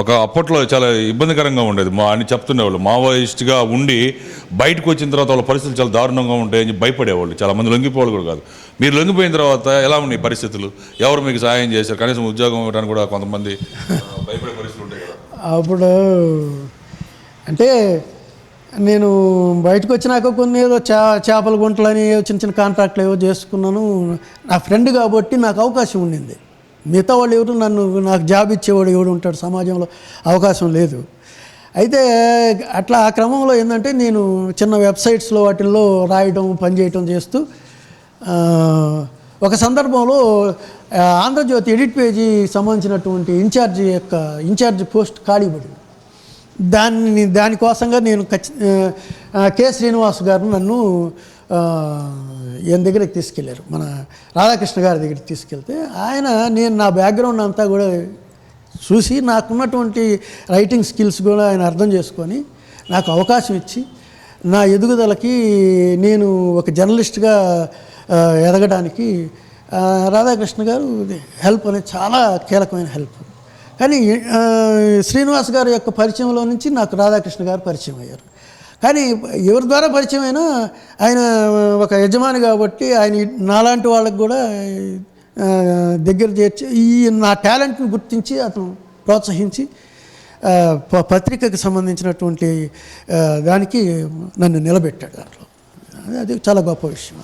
ఒక అప్పట్లో చాలా ఇబ్బందికరంగా ఉండేది. అని చెప్తుండేవాళ్ళు మావోయిస్ట్గా ఉండి బయటకు వచ్చిన తర్వాత వాళ్ళ పరిస్థితులు చాలా దారుణంగా ఉంటాయని భయపడేవాళ్ళు. చాలామంది లొంగిపోవాలి కూడా కాదు. మీరు లొంగిపోయిన తర్వాత ఎలా ఉన్నాయి పరిస్థితులు? ఎవరు మీకు సహాయం చేశారు? కనీసం ఉద్యోగం ఇవ్వడానికి కూడా కొంతమంది భయపడే పరిస్థితులు ఉంటాయి కదా. అప్పుడు అంటే నేను బయటకు వచ్చినాక కొన్ని ఏదో చేపల గుంటలని చిన్న చిన్న కాంట్రాక్ట్లు ఏవో చేసుకున్నాను. నా ఫ్రెండ్ కాబట్టి నాకు అవకాశం ఉండింది. మిగతా వాళ్ళు ఎవరు నాకు జాబ్ ఇచ్చేవాడు ఎవడు ఉంటాడు సమాజంలో, అవకాశం లేదు. అయితే అట్లా ఆ క్రమంలో ఏంటంటే నేను చిన్న వెబ్సైట్స్లో వాటిల్లో రాయడం పనిచేయటం చేస్తూ ఒక సందర్భంలో ఆంధ్రజ్యోతి ఎడిట్ పేజీ సంబంధించినటువంటి ఇన్ఛార్జ్ పోస్ట్ ఖాళీ పడింది. దానికోసంగా నేను కె శ్రీనివాస్ గారు నన్ను ఈయన దగ్గరికి తీసుకెళ్ళారు, మన రాధాకృష్ణ గారి దగ్గరికి తీసుకెళ్తే నేను నా బ్యాక్గ్రౌండ్ అంతా కూడా చూసి నాకున్నటువంటి రైటింగ్ స్కిల్స్ కూడా ఆయన అర్థం చేసుకొని నాకు అవకాశం ఇచ్చి నా ఎదుగుదలకి నేను ఒక జర్నలిస్ట్గా ఎదగడానికి రాధాకృష్ణ గారు హెల్ప్ అనేది చాలా కీలకమైన హెల్ప్. కానీ శ్రీనివాస్ గారి యొక్క పరిచయంలో నుంచి నాకు రాధాకృష్ణ గారు పరిచయం అయ్యారు. కానీ ఎవరి ద్వారా పరిచయం అయినా ఆయన ఒక యజమాని కాబట్టి ఆయన నాలాంటి వాళ్ళకి కూడా దగ్గర చేర్చి నా టాలెంట్ని గుర్తించి అతను ప్రోత్సహించి పత్రికకు సంబంధించినటువంటి దానికి నన్ను నిలబెట్టాడు. దాంట్లో అది చాలా గొప్ప విషయం.